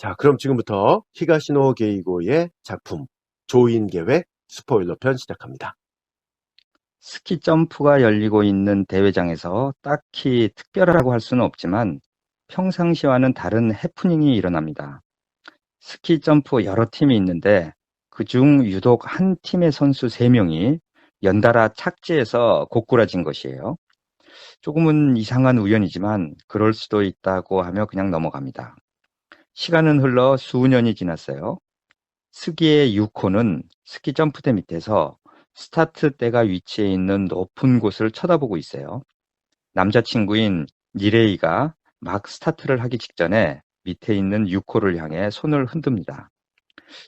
자, 그럼 지금부터 히가시노 게이고의 작품 조인 계획 스포일러 편 시작합니다. 스키 점프가 열리고 있는 대회장에서 딱히 특별하다고 할 수는 없지만 평상시와는 다른 해프닝이 일어납니다. 스키 점프 여러 팀이 있는데 그중 유독 한 팀의 선수 3명이 연달아 착지해서 고꾸라진 것이에요. 조금은 이상한 우연이지만 그럴 수도 있다고 하며 그냥 넘어갑니다. 시간은 흘러 수년이 지났어요. 스기의 유코는 스키 점프대 밑에서 스타트대가 위치해 있는 높은 곳을 쳐다보고 있어요. 남자친구인 니레이가 막 스타트를 하기 직전에 밑에 있는 유코를 향해 손을 흔듭니다.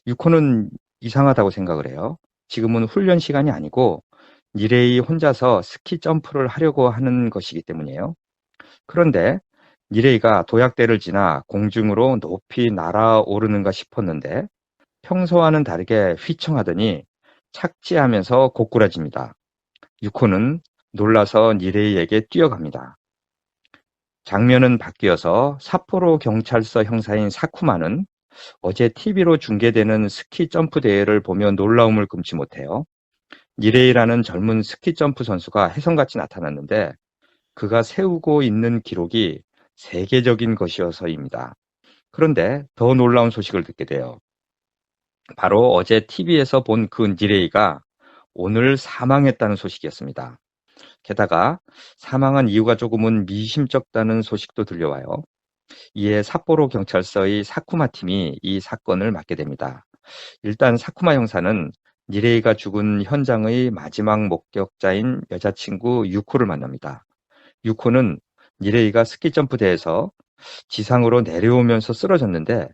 유코는 이상하다고 생각을 해요. 지금은 훈련 시간이 아니고 니레이 혼자서 스키 점프를 하려고 하는 것이기 때문이에요. 그런데 니레이가 도약대를 지나 공중으로 높이 날아오르는가 싶었는데 평소와는 다르게 휘청하더니 착지하면서 고꾸라집니다. 유코는 놀라서 니레이에게 뛰어갑니다. 장면은 바뀌어서 삿포로 경찰서 형사인 사쿠마는 어제 TV로 중계되는 스키 점프 대회를 보며 놀라움을 금치 못해요. 니레이라는 젊은 스키 점프 선수가 혜성같이 나타났는데 그가 세우고 있는 기록이 세계적인 것이어서입니다. 그런데 더 놀라운 소식을 듣게 돼요. 바로 어제 TV에서 본 그 니레이가 오늘 사망했다는 소식이었습니다. 게다가 사망한 이유가 조금은 미심쩍다는 소식도 들려와요. 이에 삿포로 경찰서의 사쿠마 팀이 이 사건을 맡게 됩니다. 일단 사쿠마 형사는 니레이가 죽은 현장의 마지막 목격자인 여자친구 유코를 만납니다. 유코는 니레이가 스키 점프대에서 지상으로 내려오면서 쓰러졌는데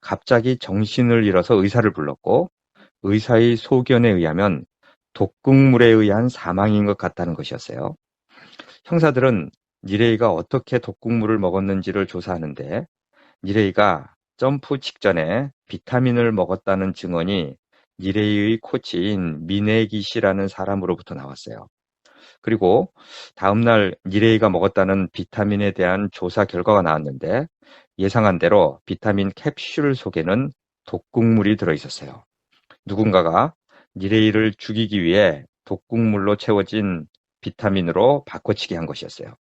갑자기 정신을 잃어서 의사를 불렀고 의사의 소견에 의하면 독극물에 의한 사망인 것 같다는 것이었어요. 형사들은 니레이가 어떻게 독극물을 먹었는지를 조사하는데 니레이가 점프 직전에 비타민을 먹었다는 증언이 니레이의 코치인 미네기 씨라는 사람으로부터 나왔어요. 그리고 다음날 니레이가 먹었다는 비타민에 대한 조사 결과가 나왔는데 예상한 대로 비타민 캡슐 속에는 독극물이 들어있었어요. 누군가가 니레이를 죽이기 위해 독극물로 채워진 비타민으로 바꿔치기 한 것이었어요.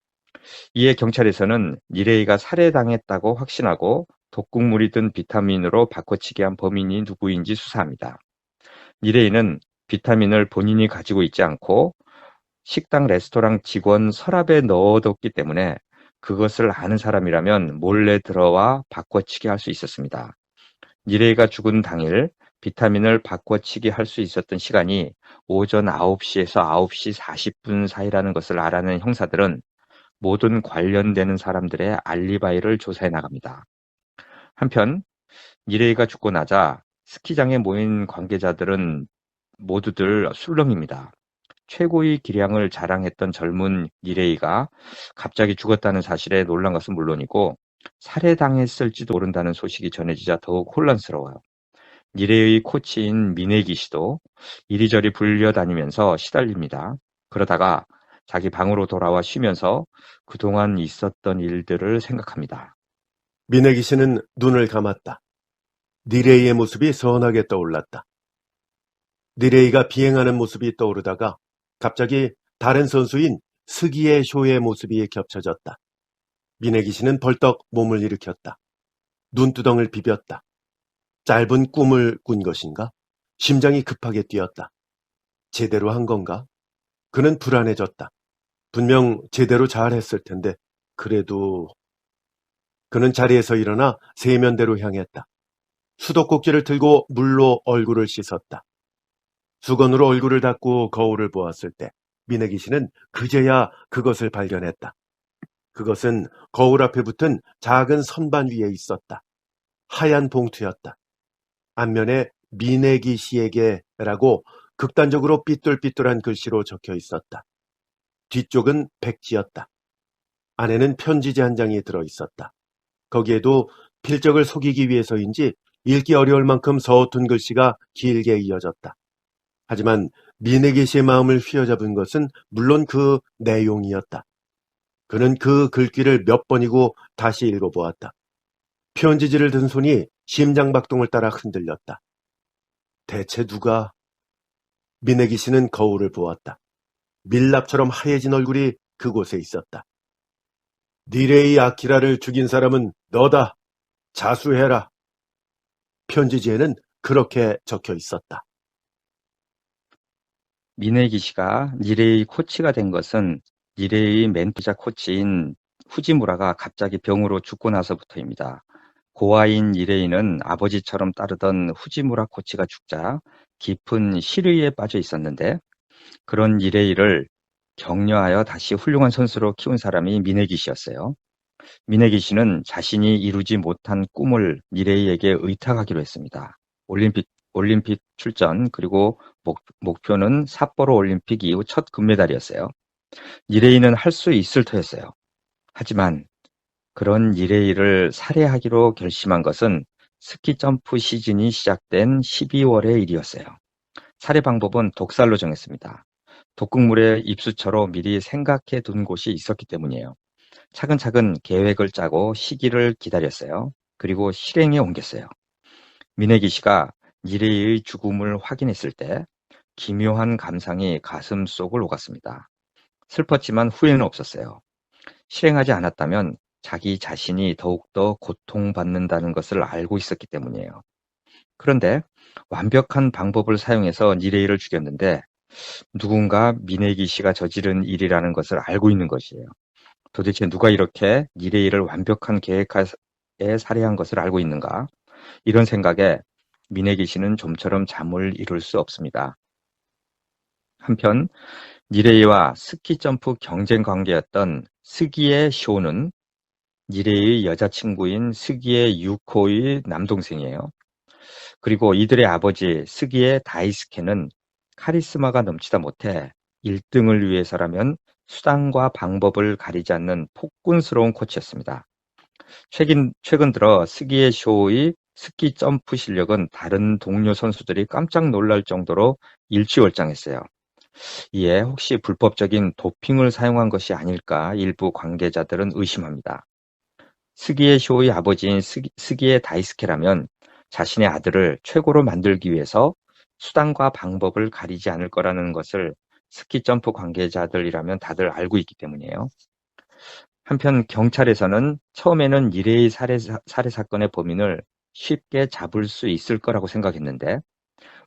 이에 경찰에서는 니레이가 살해당했다고 확신하고 독극물이 든 비타민으로 바꿔치기 한 범인이 누구인지 수사합니다. 니레이는 비타민을 본인이 가지고 있지 않고 식당 레스토랑 직원 서랍에 넣어뒀기 때문에 그것을 아는 사람이라면 몰래 들어와 바꿔치기 할 수 있었습니다. 니레이가 죽은 당일 비타민을 바꿔치기 할 수 있었던 시간이 오전 9시에서 9시 40분 사이라는 것을 알아낸 형사들은 모든 관련되는 사람들의 알리바이를 조사해 나갑니다. 한편 니레이가 죽고 나자 스키장에 모인 관계자들은 모두들 술렁입니다. 최고의 기량을 자랑했던 젊은 니레이가 갑자기 죽었다는 사실에 놀란 것은 물론이고 살해당했을지도 모른다는 소식이 전해지자 더욱 혼란스러워요. 니레이의 코치인 미네기 씨도 이리저리 불려다니면서 시달립니다. 그러다가 자기 방으로 돌아와 쉬면서 그동안 있었던 일들을 생각합니다. 미네기 씨는 눈을 감았다. 니레이의 모습이 선하게 떠올랐다. 니레이가 비행하는 모습이 떠오르다가 갑자기 다른 선수인 스기의 쇼의 모습이 겹쳐졌다. 미네기 씨는 벌떡 몸을 일으켰다. 눈두덩을 비볐다. 짧은 꿈을 꾼 것인가? 심장이 급하게 뛰었다. 제대로 한 건가? 그는 불안해졌다. 분명 제대로 잘했을 텐데 그래도... 그는 자리에서 일어나 세면대로 향했다. 수도꼭지를 들고 물로 얼굴을 씻었다. 수건으로 얼굴을 닦고 거울을 보았을 때 미네기 씨는 그제야 그것을 발견했다. 그것은 거울 앞에 붙은 작은 선반 위에 있었다. 하얀 봉투였다. 앞면에 미네기 씨에게라고 극단적으로 삐뚤삐뚤한 글씨로 적혀 있었다. 뒤쪽은 백지였다. 안에는 편지지 한 장이 들어있었다. 거기에도 필적을 속이기 위해서인지 읽기 어려울 만큼 서툰 글씨가 길게 이어졌다. 하지만 미네기 씨의 마음을 휘어잡은 것은 물론 그 내용이었다. 그는 그 글귀를 몇 번이고 다시 읽어보았다. 편지지를 든 손이 심장박동을 따라 흔들렸다. 대체 누가? 미네기 씨는 거울을 보았다. 밀랍처럼 하얘진 얼굴이 그곳에 있었다. 니레이 아키라를 죽인 사람은 너다. 자수해라. 편지지에는 그렇게 적혀 있었다. 미네기 씨가 니레이 코치가 된 것은 니레이 멘토자 코치인 후지무라가 갑자기 병으로 죽고 나서부터입니다. 고아인 니레이는 아버지처럼 따르던 후지무라 코치가 죽자 깊은 실의에 빠져 있었는데, 그런 니레이를 격려하여 다시 훌륭한 선수로 키운 사람이 미네기 씨였어요. 미네기 씨는 자신이 이루지 못한 꿈을 니레이에게 의탁하기로 했습니다. 올림픽 출전, 그리고 목표는 삿포로 올림픽 이후 첫 금메달이었어요. 니레이는 할 수 있을 터였어요. 하지만 그런 니레이를 살해하기로 결심한 것은 스키 점프 시즌이 시작된 12월의 일이었어요. 살해 방법은 독살로 정했습니다. 독극물의 입수처로 미리 생각해 둔 곳이 있었기 때문이에요. 차근차근 계획을 짜고 시기를 기다렸어요. 그리고 실행에 옮겼어요. 미네기 씨가 니레이의 죽음을 확인했을 때 기묘한 감상이 가슴 속을 오갔습니다. 슬펐지만 후회는 없었어요. 실행하지 않았다면 자기 자신이 더욱더 고통받는다는 것을 알고 있었기 때문이에요. 그런데 완벽한 방법을 사용해서 니레이를 죽였는데 누군가 미네기 씨가 저지른 일이라는 것을 알고 있는 것이에요. 도대체 누가 이렇게 니레이를 완벽한 계획하에 살해한 것을 알고 있는가? 이런 생각에 미네기 씨는 좀처럼 잠을 이룰 수 없습니다. 한편 니레이와 스키 점프 경쟁 관계였던 스기의 쇼는 니레이의 여자친구인 스기의 유코의 남동생이에요. 그리고 이들의 아버지 스기의 다이스케는 카리스마가 넘치다 못해 1등을 위해서라면 수단과 방법을 가리지 않는 폭군스러운 코치였습니다. 최근 들어 스기의 쇼의 스키 점프 실력은 다른 동료 선수들이 깜짝 놀랄 정도로 일취월장했어요. 이에 혹시 불법적인 도핑을 사용한 것이 아닐까 일부 관계자들은 의심합니다. 스기의 쇼의 아버지인 스기의 다이스케라면 자신의 아들을 최고로 만들기 위해서 수단과 방법을 가리지 않을 거라는 것을 스키 점프 관계자들이라면 다들 알고 있기 때문이에요. 한편 경찰에서는 처음에는 니레이 살해 사건의 범인을 쉽게 잡을 수 있을 거라고 생각했는데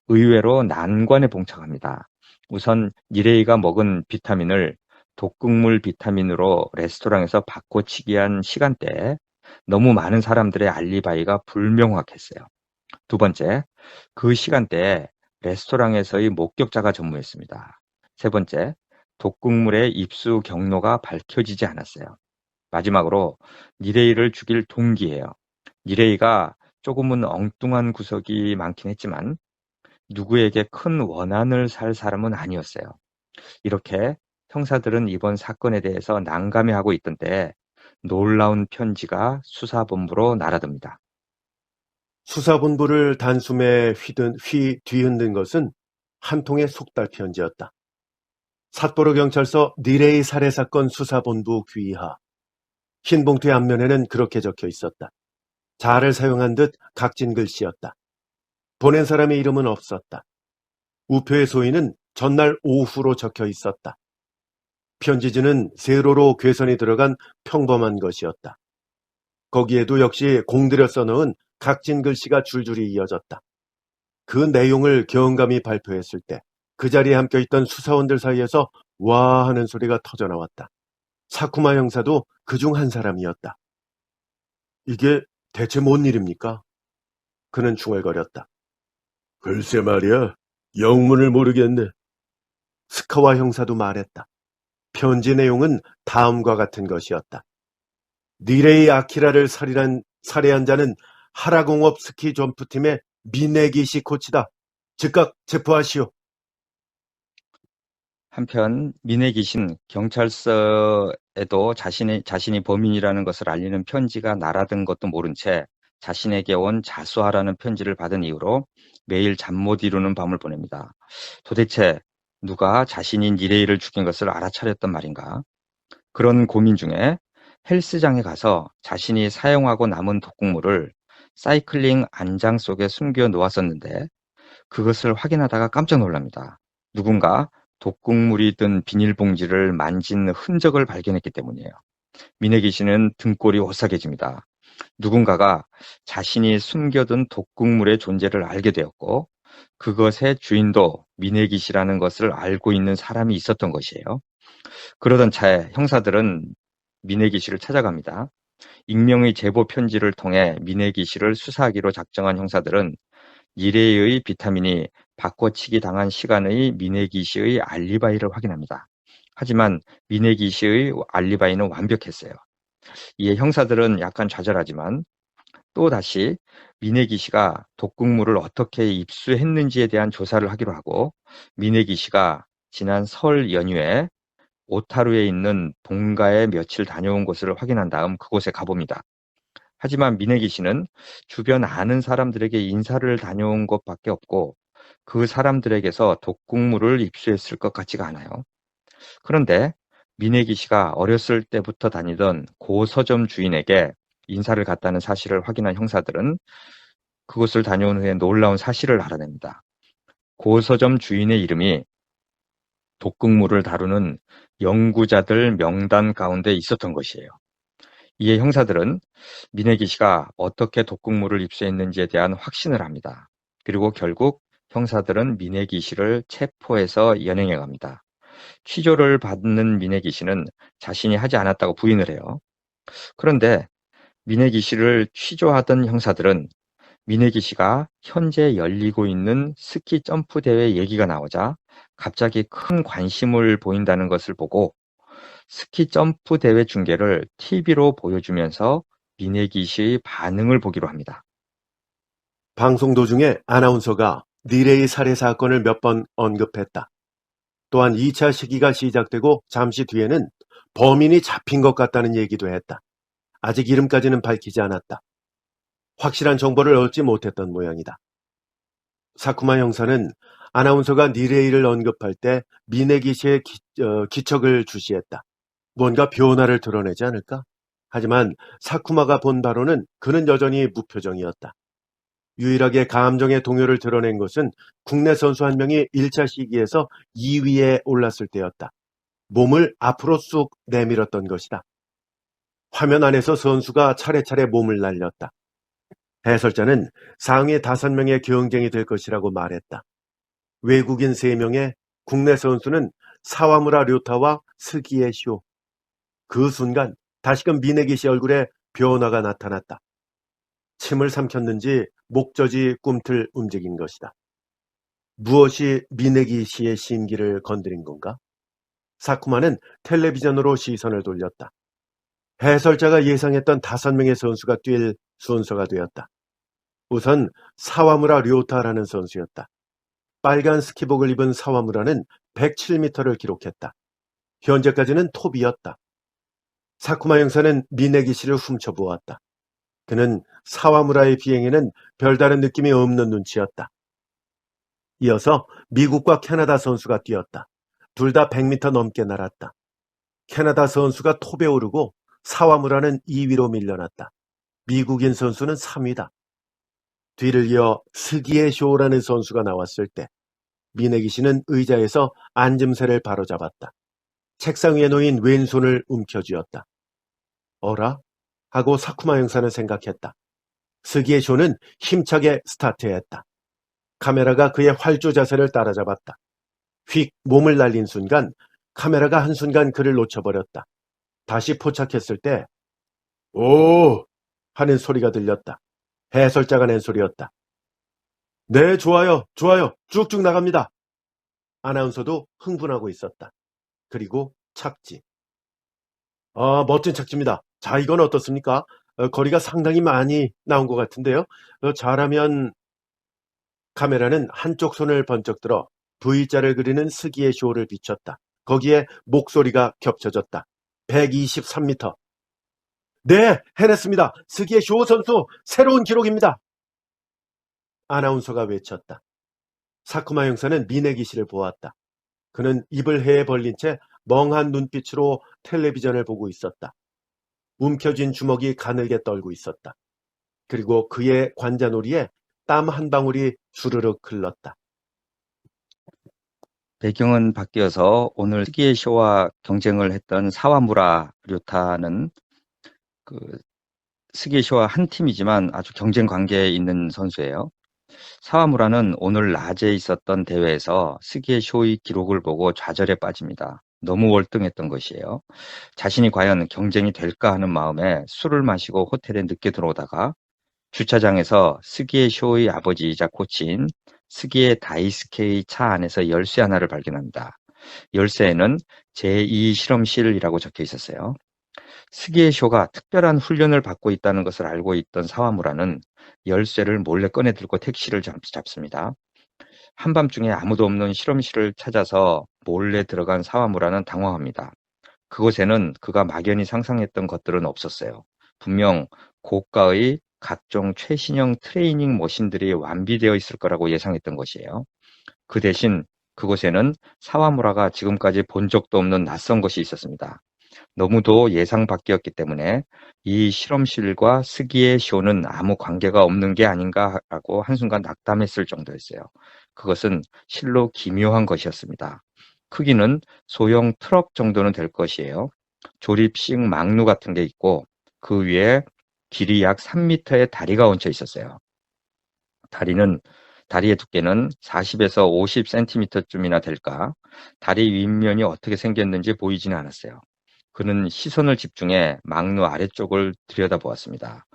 의외로 난관에 봉착합니다. 우선 니레이가 먹은 비타민을 독극물 비타민으로 레스토랑에서 바꿔치기 한 시간대에 너무 많은 사람들의 알리바이가 불명확했어요. 두 번째, 그 시간대에 레스토랑에서의 목격자가 전무했습니다. 세 번째, 독극물의 입수 경로가 밝혀지지 않았어요. 마지막으로 니레이를 죽일 동기예요. 니레이가 조금은 엉뚱한 구석이 많긴 했지만 누구에게 큰 원한을 살 사람은 아니었어요. 이렇게 형사들은 이번 사건에 대해서 난감해하고 있던 때에 놀라운 편지가 수사본부로 날아듭니다. 수사본부를 단숨에 뒤흔든 것은 한 통의 속달 편지였다. 삿포로 경찰서 니레이 살해 사건 수사본부 귀하. 흰 봉투의 앞면에는 그렇게 적혀 있었다. 자를 사용한 듯 각진 글씨였다. 보낸 사람의 이름은 없었다. 우표의 소인은 전날 오후로 적혀 있었다. 편지지는 세로로 괴선이 들어간 평범한 것이었다. 거기에도 역시 공들여 써넣은 각진 글씨가 줄줄이 이어졌다. 그 내용을 경감히 발표했을 때 그 자리에 함께있던 수사원들 사이에서 와 하는 소리가 터져나왔다. 사쿠마 형사도 그중 한 사람이었다. 이게 대체 뭔 일입니까? 그는 중얼거렸다. 글쎄 말이야, 영문을 모르겠네. 스카와 형사도 말했다. 편지 내용은 다음과 같은 것이었다. 니레이 아키라를 살해한 자는 하라공업 스키 점프팀의 미네기시 코치다. 즉각 체포하시오. 한편 미네기신 경찰서에도 자신이 범인이라는 것을 알리는 편지가 날아든 것도 모른 채 자신에게 온 자수하라는 편지를 받은 이후로 매일 잠 못 이루는 밤을 보냅니다. 도대체 누가 자신이 니레이를 죽인 것을 알아차렸단 말인가? 그런 고민 중에 헬스장에 가서 자신이 사용하고 남은 독극물을 사이클링 안장 속에 숨겨 놓았었는데 그것을 확인하다가 깜짝 놀랍니다. 누군가 독극물이 든 비닐봉지를 만진 흔적을 발견했기 때문이에요. 미네기 씨는 등골이 오싹해집니다. 누군가가 자신이 숨겨둔 독극물의 존재를 알게 되었고 그것의 주인도 미네기 씨라는 것을 알고 있는 사람이 있었던 것이에요. 그러던 차에 형사들은 미네기 씨를 찾아갑니다. 익명의 제보 편지를 통해 미네기 씨를 수사하기로 작정한 형사들은 니레이의 비타민이 바꿔치기 당한 시간의 미네기 씨의 알리바이를 확인합니다. 하지만 미네기 씨의 알리바이는 완벽했어요. 이에 형사들은 약간 좌절하지만 또다시 미네기 씨가 독극물을 어떻게 입수했는지에 대한 조사를 하기로 하고 미네기 씨가 지난 설 연휴에 오타루에 있는 본가에 며칠 다녀온 것을 확인한 다음 그곳에 가봅니다. 하지만 미네기 씨는 주변 아는 사람들에게 인사를 다녀온 것밖에 없고 그 사람들에게서 독극물을 입수했을 것 같지가 않아요. 그런데 미네기 씨가 어렸을 때부터 다니던 고서점 주인에게 인사를 갔다는 사실을 확인한 형사들은 그곳을 다녀온 후에 놀라운 사실을 알아냅니다. 고서점 주인의 이름이 독극물을 다루는 연구자들 명단 가운데 있었던 것이에요. 이에 형사들은 미네기 씨가 어떻게 독극물을 입수했는지에 대한 확신을 합니다. 그리고 결국 형사들은 미네기 씨를 체포해서 연행해 갑니다. 취조를 받는 미네기 씨는 자신이 하지 않았다고 부인을 해요. 그런데 미네기 씨를 취조하던 형사들은 미네기 씨가 현재 열리고 있는 스키 점프 대회 얘기가 나오자 갑자기 큰 관심을 보인다는 것을 보고 스키 점프 대회 중계를 TV로 보여주면서 미네기 씨의 반응을 보기로 합니다. 방송 도중에 아나운서가 니레이 살해 사건을 몇 번 언급했다. 또한 2차 시기가 시작되고 잠시 뒤에는 범인이 잡힌 것 같다는 얘기도 했다. 아직 이름까지는 밝히지 않았다. 확실한 정보를 얻지 못했던 모양이다. 사쿠마 형사는 아나운서가 니레이를 언급할 때 미네기 씨의 기척을 주시했다. 뭔가 변화를 드러내지 않을까? 하지만 사쿠마가 본 바로는 그는 여전히 무표정이었다. 유일하게 감정의 동요를 드러낸 것은 국내 선수 한 명이 1차 시기에서 2위에 올랐을 때였다. 몸을 앞으로 쑥 내밀었던 것이다. 화면 안에서 선수가 차례차례 몸을 날렸다. 해설자는 상위 5명의 경쟁이 될 것이라고 말했다. 외국인 3명의 국내 선수는 사와무라 료타와 스기에 쇼. 그 순간 다시금 미네기 씨 얼굴에 변화가 나타났다. 침을 삼켰는지 목젖이 꿈틀 움직인 것이다. 무엇이 미네기 씨의 심기를 건드린 건가? 사쿠마는 텔레비전으로 시선을 돌렸다. 해설자가 예상했던 5명의 선수가 뛸 순서가 되었다. 우선 사와무라 료타라는 선수였다. 빨간 스키복을 입은 사와무라는 107m를 기록했다. 현재까지는 톱이었다. 사쿠마 형사는 미네기 씨를 훔쳐보았다. 그는 사와무라의 비행에는 별다른 느낌이 없는 눈치였다. 이어서 미국과 캐나다 선수가 뛰었다. 둘 다 100m 넘게 날았다. 캐나다 선수가 톱에 오르고 사와무라는 2위로 밀려났다. 미국인 선수는 3위다. 뒤를 이어 스기에 쇼라는 선수가 나왔을 때 미네기 씨는 의자에서 앉음새를 바로잡았다. 책상 위에 놓인 왼손을 움켜쥐었다. 어라? 하고 사쿠마 형사는 생각했다. 스기에 쇼는 힘차게 스타트했다. 카메라가 그의 활주 자세를 따라잡았다. 휙 몸을 날린 순간 카메라가 한순간 그를 놓쳐버렸다. 다시 포착했을 때 오! 하는 소리가 들렸다. 해설자가 낸 소리였다. 네, 좋아요, 좋아요, 쭉쭉 나갑니다. 아나운서도 흥분하고 있었다. 그리고 착지. 멋진 착지입니다. 자, 이건 어떻습니까? 거리가 상당히 많이 나온 것 같은데요. 잘하면 카메라는 한쪽 손을 번쩍 들어 V자를 그리는 스기의 쇼를 비췄다. 거기에 목소리가 겹쳐졌다. 123m. 네, 해냈습니다. 스기의 쇼 선수 새로운 기록입니다. 아나운서가 외쳤다. 사쿠마 형사는 미네기 씨를 보았다. 그는 입을 해에 벌린 채 멍한 눈빛으로 텔레비전을 보고 있었다. 움켜쥔 주먹이 가늘게 떨고 있었다. 그리고 그의 관자놀이에 땀 한 방울이 주르륵 흘렀다. 배경은 바뀌어서 오늘 스기의 쇼와 경쟁을 했던 사와무라 류타는 그 스기의 쇼와 한 팀이지만 아주 경쟁 관계에 있는 선수예요. 사와무라는 오늘 낮에 있었던 대회에서 스기의 쇼의 기록을 보고 좌절에 빠집니다. 너무 월등했던 것이에요. 자신이 과연 경쟁이 될까 하는 마음에 술을 마시고 호텔에 늦게 들어오다가 주차장에서 스기의 쇼의 아버지이자 코치인 스기의 다이스케의 차 안에서 열쇠 하나를 발견합니다. 열쇠에는 제2 실험실이라고 적혀 있었어요. 스기의 쇼가 특별한 훈련을 받고 있다는 것을 알고 있던 사와무라는 열쇠를 몰래 꺼내 들고 택시를 잡습니다. 한밤중에 아무도 없는 실험실을 찾아서 몰래 들어간 사와무라는 당황합니다. 그곳에는 그가 막연히 상상했던 것들은 없었어요. 분명 고가의 각종 최신형 트레이닝 머신들이 완비되어 있을 거라고 예상했던 것이에요. 그 대신 그곳에는 사와무라가 지금까지 본 적도 없는 낯선 것이 있었습니다. 너무도 예상 밖이었기 때문에 이 실험실과 스기의 쇼는 아무 관계가 없는 게 아닌가라고 한순간 낙담했을 정도였어요. 그것은 실로 기묘한 것이었습니다. 크기는 소형 트럭 정도는 될 것이에요. 조립식 망루 같은 게 있고 그 위에 길이 약 3m의 다리가 얹혀 있었어요. 다리의 두께는 40에서 50cm쯤이나 될까? 다리 윗면이 어떻게 생겼는지 보이지는 않았어요. 그는 시선을 집중해 망루 아래쪽을 들여다보았습니다.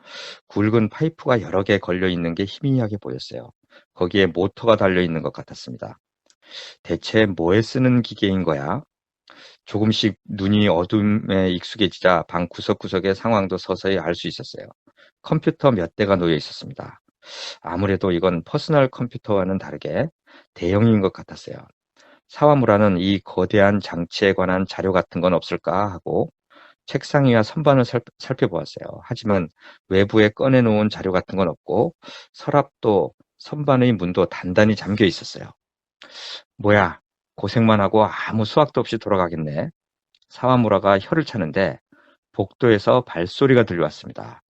굵은 파이프가 여러 개 걸려 있는 게 희미하게 보였어요. 거기에 모터가 달려 있는 것 같았습니다. 대체 뭐에 쓰는 기계인 거야? 조금씩 눈이 어둠에 익숙해지자 방 구석구석의 상황도 서서히 알 수 있었어요. 컴퓨터 몇 대가 놓여 있었습니다. 아무래도 이건 퍼스널 컴퓨터와는 다르게 대형인 것 같았어요. 사와무라는 이 거대한 장치에 관한 자료 같은 건 없을까 하고 책상 위와 선반을 살펴보았어요. 하지만 외부에 꺼내놓은 자료 같은 건 없고 서랍도 선반의 문도 단단히 잠겨 있었어요. 뭐야, 고생만 하고 아무 수확도 없이 돌아가겠네. 사와무라가 혀를 차는데 복도에서 발소리가 들려왔습니다.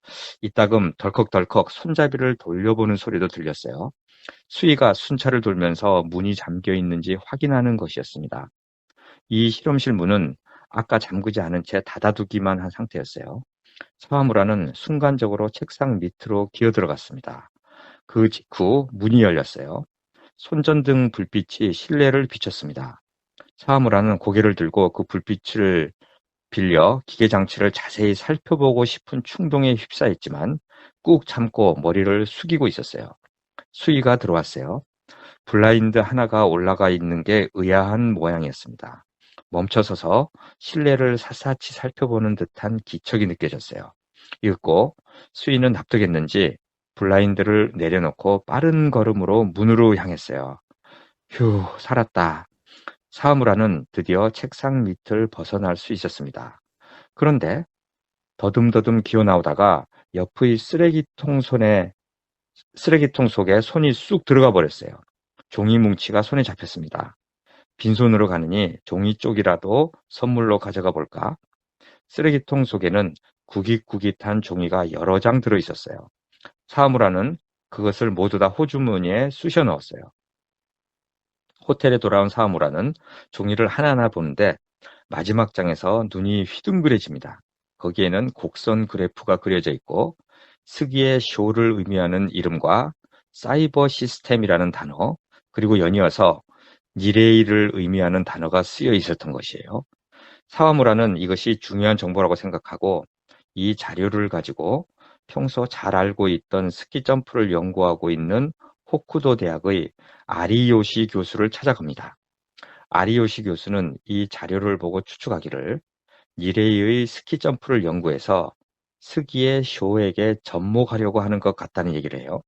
이따금 덜컥덜컥 손잡이를 돌려보는 소리도 들렸어요. 수희가 순찰을 돌면서 문이 잠겨 있는지 확인하는 것이었습니다. 이 실험실 문은 아까 잠그지 않은 채 닫아두기만 한 상태였어요. 사와무라는 순간적으로 책상 밑으로 기어들어갔습니다. 그 직후 문이 열렸어요. 손전등 불빛이 실내를 비췄습니다. 사와무라는 고개를 들고 그 불빛을 빌려 기계 장치를 자세히 살펴보고 싶은 충동에 휩싸였지만 꾹 참고 머리를 숙이고 있었어요. 수희가 들어왔어요. 블라인드 하나가 올라가 있는 게 의아한 모양이었습니다. 멈춰서서 실내를 샅샅이 살펴보는 듯한 기척이 느껴졌어요. 읽고 수희는 납득했는지 블라인드를 내려놓고 빠른 걸음으로 문으로 향했어요. 휴, 살았다. 사무라는 드디어 책상 밑을 벗어날 수 있었습니다. 그런데 더듬더듬 기어 나오다가 옆의 쓰레기통 속에 손이 쑥 들어가 버렸어요. 종이 뭉치가 손에 잡혔습니다. 빈손으로 가느니 종이 쪽이라도 선물로 가져가 볼까? 쓰레기통 속에는 구깃구깃한 종이가 여러 장 들어 있었어요. 사무라는 그것을 모두 다 호주머니에 쑤셔 넣었어요. 호텔에 돌아온 사무라는 종이를 하나하나 보는데 마지막 장에서 눈이 휘둥그레집니다. 거기에는 곡선 그래프가 그려져 있고 스기의 쇼를 의미하는 이름과 사이버 시스템이라는 단어, 그리고 연이어서 니레이를 의미하는 단어가 쓰여 있었던 것이에요. 사와무라는 이것이 중요한 정보라고 생각하고 이 자료를 가지고 평소 잘 알고 있던 스키 점프를 연구하고 있는 호쿠도 대학의 아리요시 교수를 찾아갑니다. 아리요시 교수는 이 자료를 보고 추측하기를 니레이의 스키 점프를 연구해서 스기의 쇼에게 접목하려고 하는 것 같다는 얘기를 해요.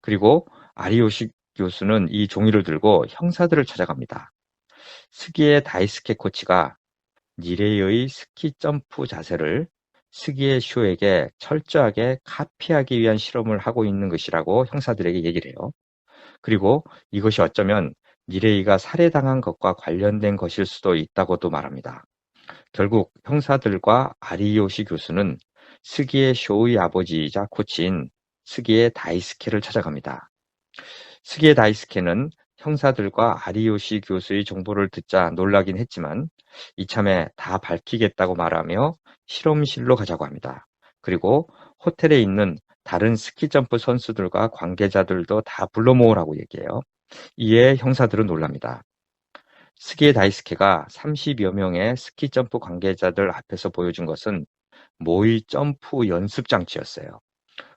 그리고 아리요시 교수는 이 종이를 들고 형사들을 찾아갑니다. 스기의 다이스케 코치가 니레이의 스키 점프 자세를 스기의 쇼에게 철저하게 카피하기 위한 실험을 하고 있는 것이라고 형사들에게 얘기를 해요. 그리고 이것이 어쩌면 니레이가 살해당한 것과 관련된 것일 수도 있다고도 말합니다. 결국 형사들과 아리요시 교수는 스기의 쇼의 아버지이자 코치인 스기의 다이스케를 찾아갑니다. 스기의 다이스케는 형사들과 아리요시 교수의 정보를 듣자 놀라긴 했지만 이참에 다 밝히겠다고 말하며 실험실로 가자고 합니다. 그리고 호텔에 있는 다른 스키점프 선수들과 관계자들도 다 불러 모으라고 얘기해요. 이에 형사들은 놀랍니다. 스기의 다이스케가 30여 명의 스키점프 관계자들 앞에서 보여준 것은 모의 점프 연습 장치였어요.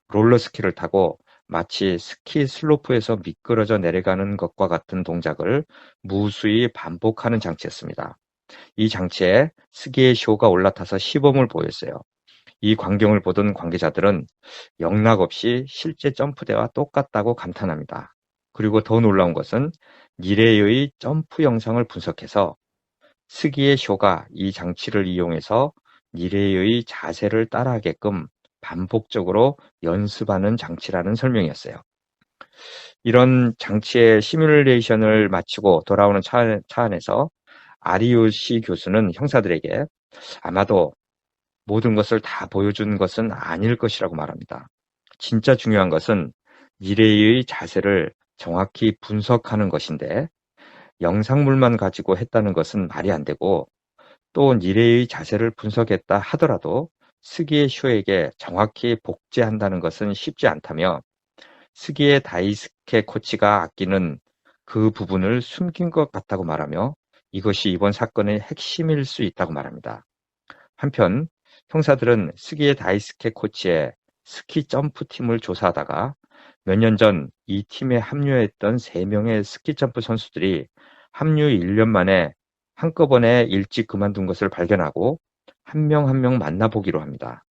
롤러스키를 타고 마치 스키 슬로프에서 미끄러져 내려가는 것과 같은 동작을 무수히 반복하는 장치였습니다. 이 장치에 스기의 쇼가 올라타서 시범을 보였어요. 이 광경을 보던 관계자들은 영락없이 실제 점프대와 똑같다고 감탄합니다. 그리고 더 놀라운 것은 니레이의 점프 영상을 분석해서 스기의 쇼가 이 장치를 이용해서 니레이의 자세를 따라하게끔 반복적으로 연습하는 장치라는 설명이었어요. 이런 장치의 시뮬레이션을 마치고 돌아오는 차 안에서 아리요시 교수는 형사들에게 아마도 모든 것을 다 보여준 것은 아닐 것이라고 말합니다. 진짜 중요한 것은 니레이의 자세를 정확히 분석하는 것인데 영상물만 가지고 했다는 것은 말이 안 되고 또 니레이의 자세를 분석했다 하더라도 스기의 쇼에게 정확히 복제한다는 것은 쉽지 않다며 스기의 다이스케 코치가 아끼는 그 부분을 숨긴 것 같다고 말하며 이것이 이번 사건의 핵심일 수 있다고 말합니다. 한편 형사들은 스기의 다이스케 코치의 스키 점프 팀을 조사하다가 몇 년 전 이 팀에 합류했던 3명의 스키 점프 선수들이 합류 1년 만에 한꺼번에 일찍 그만둔 것을 발견하고 한 명 한 명 만나보기로 합니다.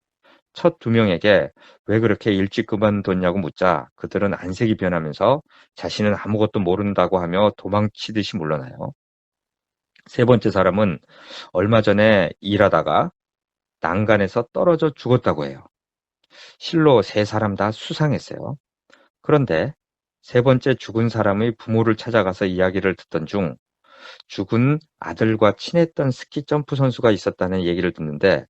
첫 2명에게 왜 그렇게 일찍 그만뒀냐고 묻자 그들은 안색이 변하면서 자신은 아무것도 모른다고 하며 도망치듯이 물러나요. 세 번째 사람은 얼마 전에 일하다가 난간에서 떨어져 죽었다고 해요. 실로 3사람 다 수상했어요. 그런데 세 번째 죽은 사람의 부모를 찾아가서 이야기를 듣던 중 죽은 아들과 친했던 스키 점프 선수가 있었다는 얘기를 듣는데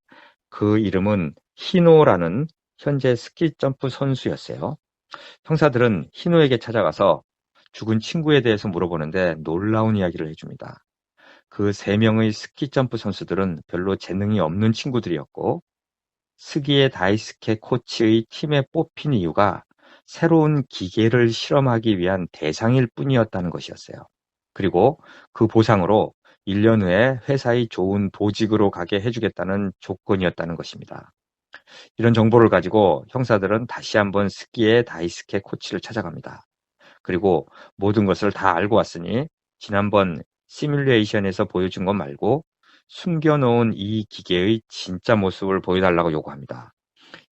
그 이름은 히노라는 현재 스키 점프 선수였어요. 형사들은 히노에게 찾아가서 죽은 친구에 대해서 물어보는데 놀라운 이야기를 해줍니다. 그 3명의 스키 점프 선수들은 별로 재능이 없는 친구들이었고 스기의 다이스케 코치의 팀에 뽑힌 이유가 새로운 기계를 실험하기 위한 대상일 뿐이었다는 것이었어요. 그리고 그 보상으로 1년 후에 회사의 좋은 보직으로 가게 해주겠다는 조건이었다는 것입니다. 이런 정보를 가지고 형사들은 다시 한번 스기의 다이스케 코치를 찾아갑니다. 그리고 모든 것을 다 알고 왔으니 지난번 시뮬레이션에서 보여준 것 말고 숨겨놓은 이 기계의 진짜 모습을 보여달라고 요구합니다.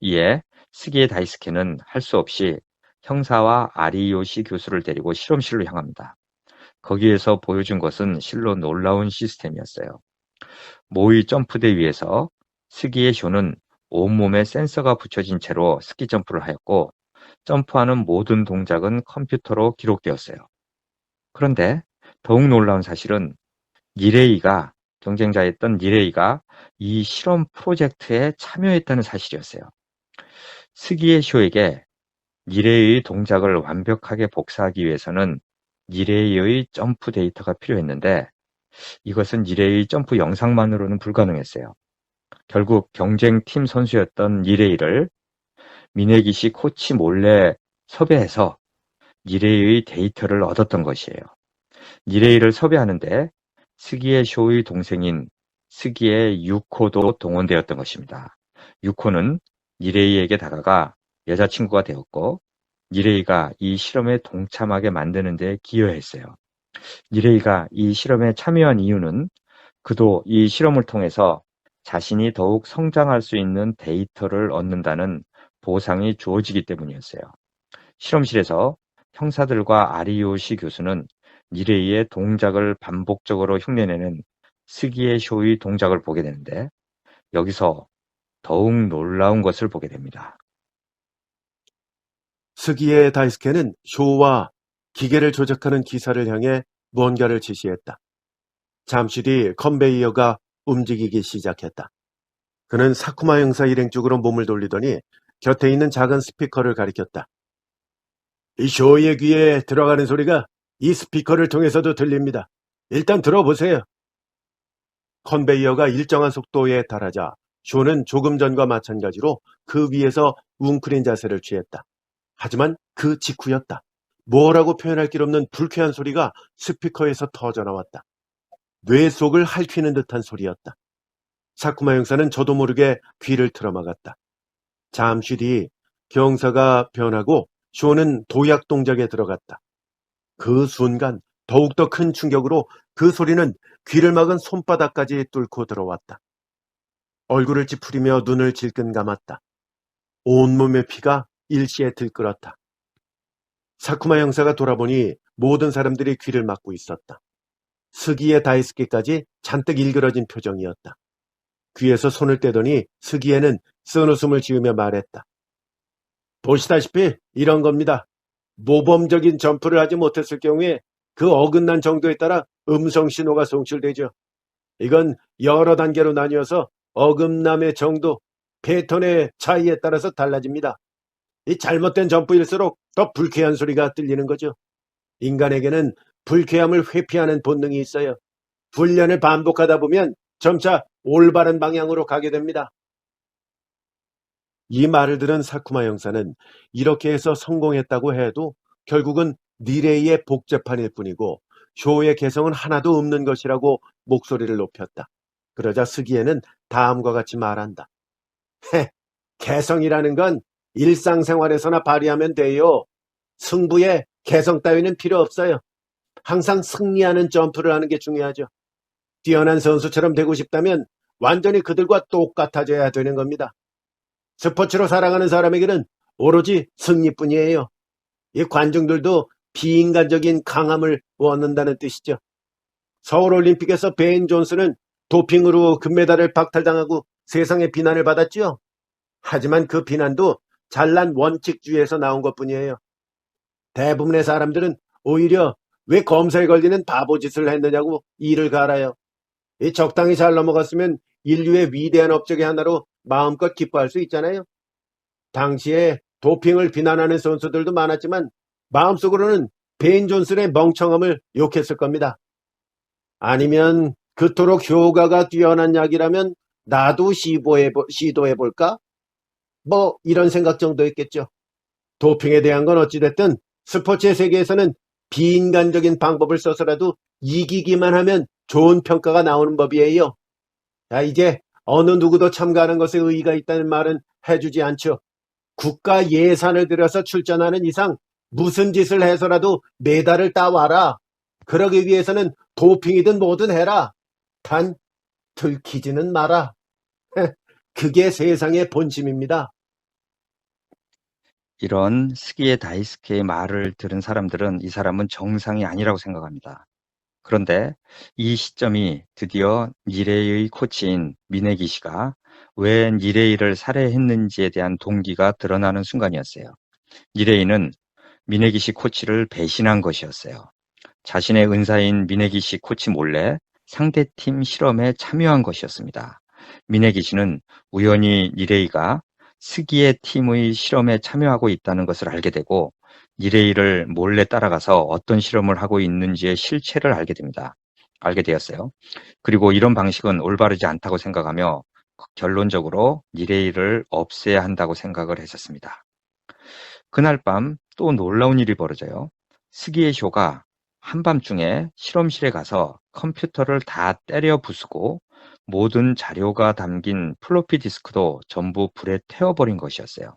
이에 스기의 다이스케는 할 수 없이 형사와 아리요시 교수를 데리고 실험실로 향합니다. 거기에서 보여준 것은 실로 놀라운 시스템이었어요. 모의 점프대 위에서 스기의 쇼는 온몸에 센서가 붙여진 채로 스키 점프를 하였고 점프하는 모든 동작은 컴퓨터로 기록되었어요. 그런데 더욱 놀라운 사실은 경쟁자였던 니레이가 이 실험 프로젝트에 참여했다는 사실이었어요. 스기의 쇼에게 니레이의 동작을 완벽하게 복사하기 위해서는 니레이의 점프 데이터가 필요했는데 이것은 니레이의 점프 영상만으로는 불가능했어요. 결국 경쟁팀 선수였던 니레이를 미네기시 코치 몰래 섭외해서 니레이의 데이터를 얻었던 것이에요. 니레이를 섭외하는데 스기의 쇼의 동생인 스기의 유코도 동원되었던 것입니다. 유코는 니레이에게 다가가 여자친구가 되었고 니레이가 이 실험에 동참하게 만드는 데 기여했어요. 니레이가 이 실험에 참여한 이유는 그도 이 실험을 통해서 자신이 더욱 성장할 수 있는 데이터를 얻는다는 보상이 주어지기 때문이었어요. 실험실에서 형사들과 아리요시 교수는 니레이의 동작을 반복적으로 흉내내는 스기의 쇼의 동작을 보게 되는데 여기서 더욱 놀라운 것을 보게 됩니다. 스기의 다이스케는 쇼와 기계를 조작하는 기사를 향해 무언가를 지시했다. 잠시 뒤 컨베이어가 움직이기 시작했다. 그는 사쿠마 형사 일행 쪽으로 몸을 돌리더니 곁에 있는 작은 스피커를 가리켰다. 이 쇼의 귀에 들어가는 소리가 이 스피커를 통해서도 들립니다. 일단 들어보세요. 컨베이어가 일정한 속도에 달하자 쇼는 조금 전과 마찬가지로 그 위에서 웅크린 자세를 취했다. 하지만 그 직후였다. 뭐라고 표현할 길 없는 불쾌한 소리가 스피커에서 터져나왔다. 뇌 속을 핥히는 듯한 소리였다. 사쿠마 형사는 저도 모르게 귀를 틀어막았다. 잠시 뒤 경사가 변하고 쇼는 도약 동작에 들어갔다. 그 순간 더욱더 큰 충격으로 그 소리는 귀를 막은 손바닥까지 뚫고 들어왔다. 얼굴을 찌푸리며 눈을 질끈 감았다. 온몸의 피가 일시에 들끓었다. 사쿠마 형사가 돌아보니 모든 사람들이 귀를 막고 있었다. 스기의 다이스키까지 잔뜩 일그러진 표정이었다. 귀에서 손을 떼더니 스기에는 쓴웃음을 지으며 말했다. 보시다시피 이런 겁니다. 모범적인 점프를 하지 못했을 경우에 그 어긋난 정도에 따라 음성 신호가 송출되죠. 이건 여러 단계로 나뉘어서 어긋남의 정도, 패턴의 차이에 따라서 달라집니다. 이 잘못된 점프일수록 더 불쾌한 소리가 들리는 거죠. 인간에게는 불쾌함을 회피하는 본능이 있어요. 훈련을 반복하다 보면 점차 올바른 방향으로 가게 됩니다. 이 말을 들은 사쿠마 형사는 이렇게 해서 성공했다고 해도 결국은 니레이의 복제판일 뿐이고 쇼의 개성은 하나도 없는 것이라고 목소리를 높였다. 그러자 스기에는 다음과 같이 말한다. 개성이라는 건 일상생활에서나 발휘하면 돼요. 승부에 개성 따위는 필요 없어요. 항상 승리하는 점프를 하는 게 중요하죠. 뛰어난 선수처럼 되고 싶다면 완전히 그들과 똑같아져야 되는 겁니다. 스포츠로 살아가는 사람에게는 오로지 승리뿐이에요. 이 관중들도 비인간적인 강함을 원한다는 뜻이죠. 서울올림픽에서 베인 존슨은 도핑으로 금메달을 박탈당하고 세상의 비난을 받았죠. 하지만 그 비난도 잘난 원칙주의에서 나온 것뿐이에요. 대부분의 사람들은 오히려 왜 검사에 걸리는 바보짓을 했느냐고 이를 갈아요. 이 적당히 잘 넘어갔으면 인류의 위대한 업적의 하나로 마음껏 기뻐할 수 있잖아요. 당시에 도핑을 비난하는 선수들도 많았지만 마음속으로는 베인 존슨의 멍청함을 욕했을 겁니다. 아니면 그토록 효과가 뛰어난 약이라면 나도 시도해볼까? 뭐 이런 생각 정도였겠죠. 도핑에 대한 건 어찌됐든 스포츠의 세계에서는 비인간적인 방법을 써서라도 이기기만 하면 좋은 평가가 나오는 법이에요. 자, 이제 어느 누구도 참가하는 것에 의의가 있다는 말은 해주지 않죠. 국가 예산을 들여서 출전하는 이상 무슨 짓을 해서라도 메달을 따와라. 그러기 위해서는 도핑이든 뭐든 해라. 단 들키지는 마라. 그게 세상의 본심입니다. 이런 스기의 다이스케의 말을 들은 사람들은 이 사람은 정상이 아니라고 생각합니다. 그런데 이 시점이 드디어 니레이의 코치인 미네기 씨가 왜 니레이를 살해했는지에 대한 동기가 드러나는 순간이었어요. 니레이는 미네기 씨 코치를 배신한 것이었어요. 자신의 은사인 미네기 씨 코치 몰래 상대팀 실험에 참여한 것이었습니다. 미네기 씨는 우연히 니레이가 스기의 팀의 실험에 참여하고 있다는 것을 알게 되고 니레이를 몰래 따라가서 어떤 실험을 하고 있는지의 실체를 알게 되었어요. 그리고 이런 방식은 올바르지 않다고 생각하며 결론적으로 니레이를 없애야 한다고 생각을 했었습니다. 그날 밤 또 놀라운 일이 벌어져요. 스기의 쇼가 한밤중에 실험실에 가서 컴퓨터를 다 때려 부수고 모든 자료가 담긴 플로피 디스크도 전부 불에 태워버린 것이었어요.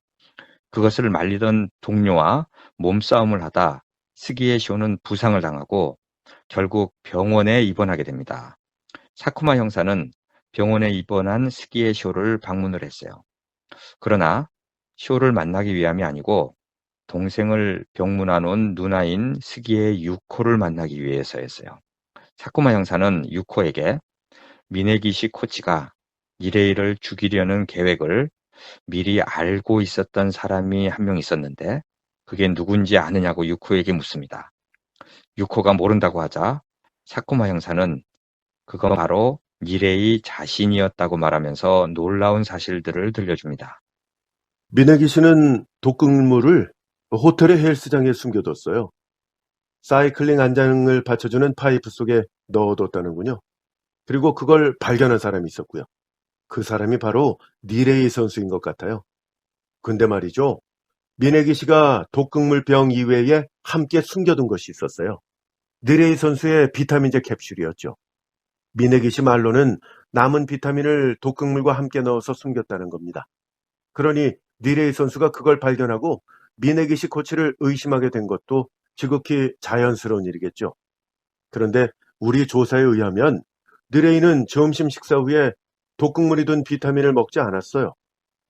그것을 말리던 동료와 몸싸움을 하다 스기의 쇼는 부상을 당하고 결국 병원에 입원하게 됩니다. 사쿠마 형사는 병원에 입원한 스기의 쇼를 방문을 했어요. 그러나 쇼를 만나기 위함이 아니고 동생을 병문안 온 누나인 스기의 유코를 만나기 위해서였어요. 사쿠마 형사는 유코에게 미네기시 코치가 니레이를 죽이려는 계획을 미리 알고 있었던 사람이 한 명 있었는데 그게 누군지 아느냐고 유코에게 묻습니다. 유코가 모른다고 하자 사쿠마 형사는 그건 바로 니레이 자신이었다고 말하면서 놀라운 사실들을 들려줍니다. 미네기 씨는 독극물을 호텔의 헬스장에 숨겨뒀어요. 사이클링 안장을 받쳐주는 파이프 속에 넣어뒀다는군요. 그리고 그걸 발견한 사람이 있었고요. 그 사람이 바로 니레이 선수인 것 같아요. 근데 말이죠. 미네기 씨가 독극물병 이외에 함께 숨겨둔 것이 있었어요. 니레이 선수의 비타민제 캡슐이었죠. 미네기 씨 말로는 남은 비타민을 독극물과 함께 넣어서 숨겼다는 겁니다. 그러니 니레이 선수가 그걸 발견하고 미네기 씨 코치를 의심하게 된 것도 지극히 자연스러운 일이겠죠. 그런데 우리 조사에 의하면 니레이는 점심 식사 후에 독극물이 든 비타민을 먹지 않았어요.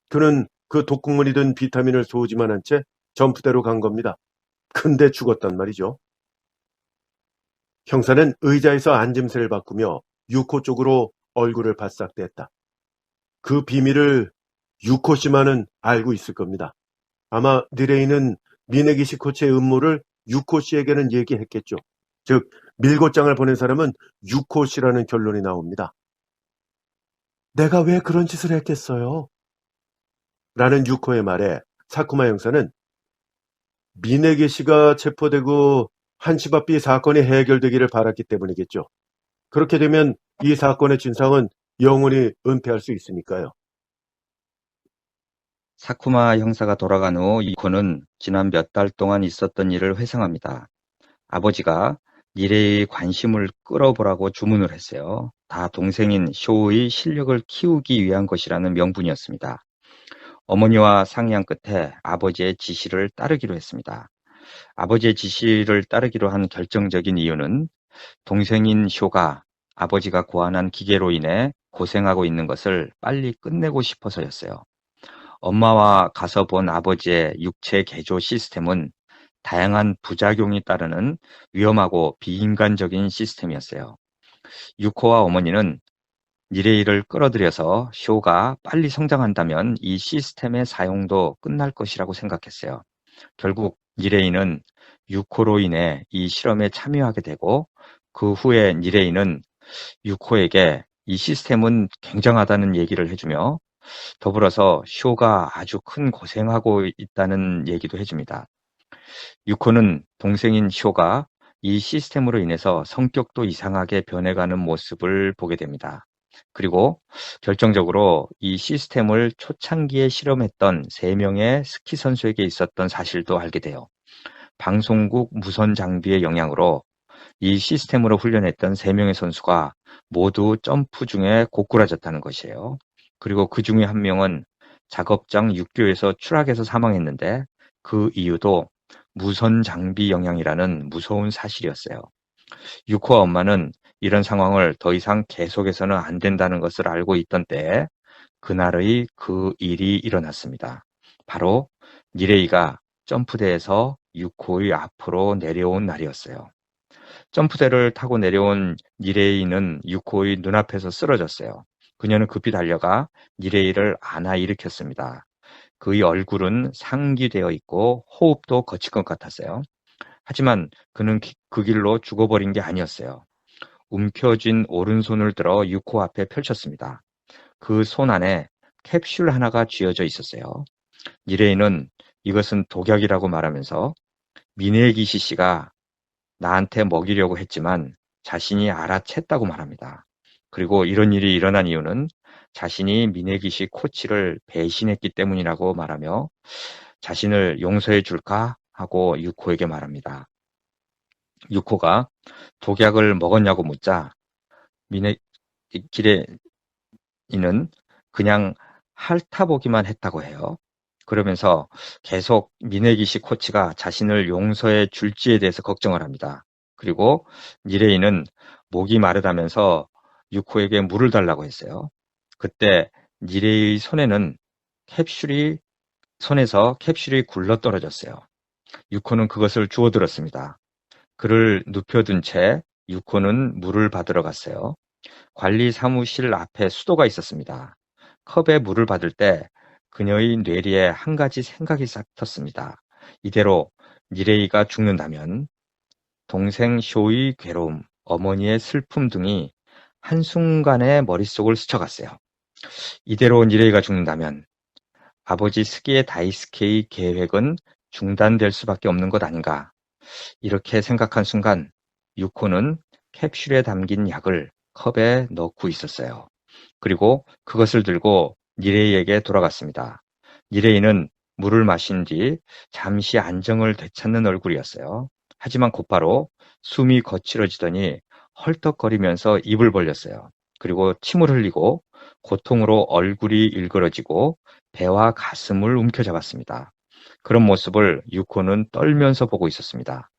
그는 그 독극물이 든 비타민을 쏘지만 한 채 점프대로 간 겁니다. 근데 죽었단 말이죠. 형사는 의자에서 앉음새를 바꾸며 유코 쪽으로 얼굴을 바싹 댔다. 그 비밀을 유코 씨만은 알고 있을 겁니다. 아마 니레이는 미네기 씨 코치의 음모를 유코 씨에게는 얘기했겠죠. 즉, 밀고장을 보낸 사람은 유코 씨라는 결론이 나옵니다. 내가 왜 그런 짓을 했겠어요? 라는 유코의 말에 사쿠마 형사는 미네기 씨가 체포되고 한시바삐 사건이 해결되기를 바랐기 때문이겠죠. 그렇게 되면 이 사건의 진상은 영원히 은폐할 수 있으니까요. 사쿠마 형사가 돌아간 후 이코는 지난 몇 달 동안 있었던 일을 회상합니다. 아버지가 니레이의 관심을 끌어보라고 주문을 했어요. 다 동생인 쇼의 실력을 키우기 위한 것이라는 명분이었습니다. 어머니와 상의한 끝에 아버지의 지시를 따르기로 했습니다. 아버지의 지시를 따르기로 한 결정적인 이유는 동생인 쇼가 아버지가 고안한 기계로 인해 고생하고 있는 것을 빨리 끝내고 싶어서였어요. 엄마와 가서 본 아버지의 육체 개조 시스템은 다양한 부작용이 따르는 위험하고 비인간적인 시스템이었어요. 유코와 어머니는 니레이를 끌어들여서 쇼가 빨리 성장한다면 이 시스템의 사용도 끝날 것이라고 생각했어요. 결국 니레이는 유코로 인해 이 실험에 참여하게 되고 그 후에 니레이는 유코에게 이 시스템은 굉장하다는 얘기를 해주며 더불어서 쇼가 아주 큰 고생하고 있다는 얘기도 해줍니다. 유코는 동생인 쇼가 이 시스템으로 인해서 성격도 이상하게 변해가는 모습을 보게 됩니다. 그리고 결정적으로 이 시스템을 초창기에 실험했던 3명의 스키 선수에게 있었던 사실도 알게 돼요. 방송국 무선 장비의 영향으로 이 시스템으로 훈련했던 3명의 선수가 모두 점프 중에 고꾸라졌다는 것이에요. 그리고 그 중에 한 명은 작업장 육교에서 추락해서 사망했는데 그 이유도 무선 장비 영향이라는 무서운 사실이었어요. 유코와 엄마는 이런 상황을 더 이상 계속해서는 안 된다는 것을 알고 있던 때에 그날의 그 일이 일어났습니다. 바로 니레이가 점프대에서 유코의 앞으로 내려온 날이었어요. 점프대를 타고 내려온 니레이는 유코의 눈앞에서 쓰러졌어요. 그녀는 급히 달려가 니레이를 안아 일으켰습니다. 그의 얼굴은 상기되어 있고 호흡도 거칠 것 같았어요. 하지만 그는 그 길로 죽어버린 게 아니었어요. 움켜쥔 오른손을 들어 유코 앞에 펼쳤습니다. 그 손 안에 캡슐 하나가 쥐어져 있었어요. 니레이는 이것은 독약이라고 말하면서 미네기시 씨가 나한테 먹이려고 했지만 자신이 알아챘다고 말합니다. 그리고 이런 일이 일어난 이유는 자신이 미네기시 코치를 배신했기 때문이라고 말하며 자신을 용서해 줄까 하고 유코에게 말합니다. 유코가 독약을 먹었냐고 묻자 미네기레이는 그냥 핥아보기만 했다고 해요. 그러면서 계속 미네기시 코치가 자신을 용서해 줄지에 대해서 걱정을 합니다. 그리고 니레이는 목이 마르다면서 유코에게 물을 달라고 했어요. 그때 니레이의 손에서 캡슐이 굴러 떨어졌어요. 유코는 그것을 주워들었습니다. 그를 눕혀둔 채 유코는 물을 받으러 갔어요. 관리 사무실 앞에 수도가 있었습니다. 컵에 물을 받을 때 그녀의 뇌리에 한 가지 생각이 싹 텄습니다. 이대로 니레이가 죽는다면 동생 쇼의 괴로움, 어머니의 슬픔 등이 한순간에 머릿속을 스쳐갔어요. 이대로 니레이가 죽는다면 아버지 스기의 다이스케의 계획은 중단될 수밖에 없는 것 아닌가. 이렇게 생각한 순간 유코는 캡슐에 담긴 약을 컵에 넣고 있었어요. 그리고 그것을 들고 니레이에게 돌아갔습니다. 니레이는 물을 마신 뒤 잠시 안정을 되찾는 얼굴이었어요. 하지만 곧바로 숨이 거칠어지더니 헐떡거리면서 입을 벌렸어요. 그리고 침을 흘리고 고통으로 얼굴이 일그러지고 배와 가슴을 움켜잡았습니다. 그런 모습을 유코는 떨면서 보고 있었습니다.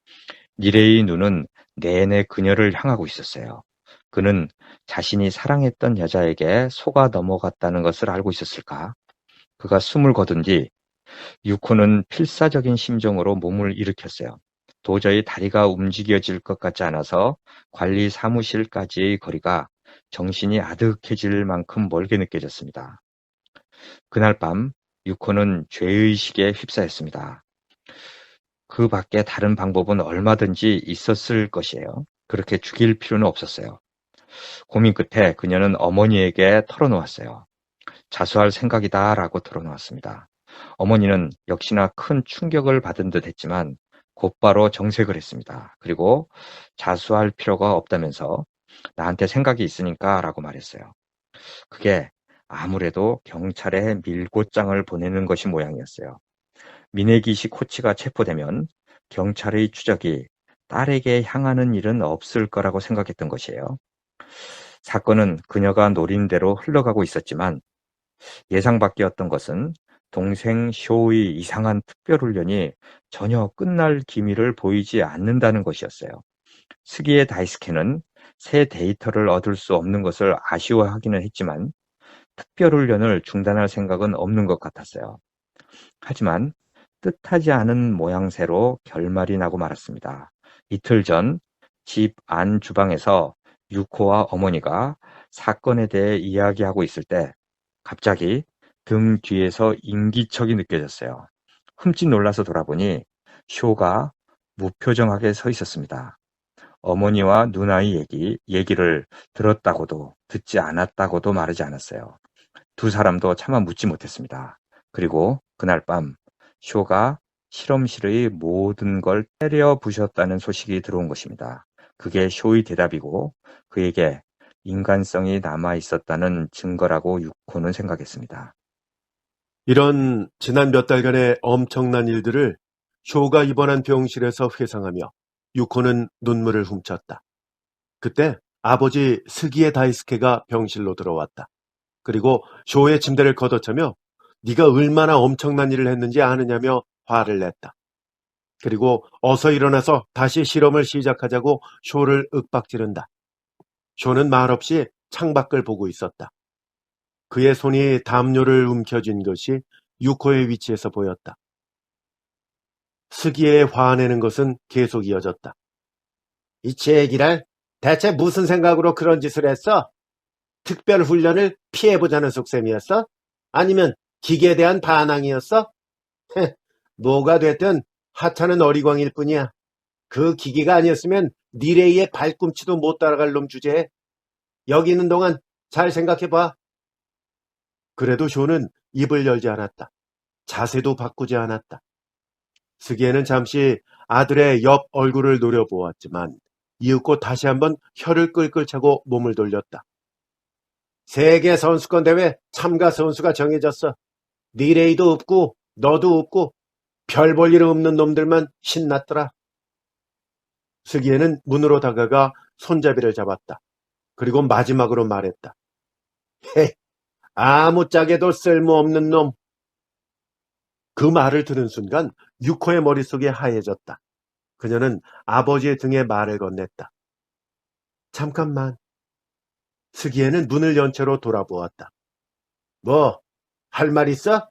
니레이의 눈은 내내 그녀를 향하고 있었어요. 그는 자신이 사랑했던 여자에게 속아 넘어갔다는 것을 알고 있었을까? 그가 숨을 거둔 뒤 유코는 필사적인 심정으로 몸을 일으켰어요. 도저히 다리가 움직여질 것 같지 않아서 관리 사무실까지의 거리가 정신이 아득해질 만큼 멀게 느껴졌습니다. 그날 밤 유코는 죄의식에 휩싸였습니다. 그 밖에 다른 방법은 얼마든지 있었을 것이에요. 그렇게 죽일 필요는 없었어요. 고민 끝에 그녀는 어머니에게 털어놓았어요. 자수할 생각이다라고 털어놓았습니다. 어머니는 역시나 큰 충격을 받은 듯 했지만 곧바로 정색을 했습니다. 그리고 자수할 필요가 없다면서 나한테 생각이 있으니까 라고 말했어요. 그게 아무래도 경찰에 밀고장을 보내는 것이 모양이었어요. 미네기시 코치가 체포되면 경찰의 추적이 딸에게 향하는 일은 없을 거라고 생각했던 것이에요. 사건은 그녀가 노린 대로 흘러가고 있었지만 예상 밖이었던 것은 동생 쇼의 이상한 특별훈련이 전혀 끝날 기미를 보이지 않는다는 것이었어요. 스기의 다이스케는 새 데이터를 얻을 수 없는 것을 아쉬워하기는 했지만 특별훈련을 중단할 생각은 없는 것 같았어요. 하지만 뜻하지 않은 모양새로 결말이 나고 말았습니다. 이틀 전 집 안 주방에서 유코와 어머니가 사건에 대해 이야기하고 있을 때 갑자기 등 뒤에서 인기척이 느껴졌어요. 흠칫 놀라서 돌아보니 쇼가 무표정하게 서 있었습니다. 어머니와 누나의 얘기를 들었다고도 듣지 않았다고도 말하지 않았어요. 두 사람도 차마 묻지 못했습니다. 그리고 그날 밤 쇼가 실험실의 모든 걸 때려 부셨다는 소식이 들어온 것입니다. 그게 쇼의 대답이고 그에게 인간성이 남아 있었다는 증거라고 유코는 생각했습니다. 이런 지난 몇 달간의 엄청난 일들을 쇼가 입원한 병실에서 회상하며 유코는 눈물을 훔쳤다. 그때 아버지 스기의 다이스케가 병실로 들어왔다. 그리고 쇼의 침대를 걷어차며 네가 얼마나 엄청난 일을 했는지 아느냐며 화를 냈다. 그리고 어서 일어나서 다시 실험을 시작하자고 쇼를 윽박지른다. 쇼는 말없이 창밖을 보고 있었다. 그의 손이 담요를 움켜쥔 것이 유코의 위치에서 보였다. 스기에 화내는 것은 계속 이어졌다. 이 제기랄 대체 무슨 생각으로 그런 짓을 했어? 특별 훈련을 피해보자는 속셈이었어? 아니면 기계에 대한 반항이었어? 뭐가 됐든 하찮은 어리광일 뿐이야. 그 기계가 아니었으면 니레이의 발꿈치도 못 따라갈 놈 주제에. 여기 있는 동안 잘 생각해봐. 그래도 쇼는 입을 열지 않았다. 자세도 바꾸지 않았다. 스기에는 잠시 아들의 옆 얼굴을 노려보았지만 이윽고 다시 한번 혀를 끌끌 차고 몸을 돌렸다. 세계 선수권 대회 참가 선수가 정해졌어. 니레이도 없고 너도 없고 별 볼 일 없는 놈들만 신났더라. 스기에는 문으로 다가가 손잡이를 잡았다. 그리고 마지막으로 말했다. 헤, 아무짝에도 쓸모없는 놈. 그 말을 들은 순간 유코의 머릿속이 하얘졌다. 그녀는 아버지의 등에 말을 건넸다. 잠깐만. 스기에는 문을 연 채로 돌아보았다. 뭐, 할 말 있어?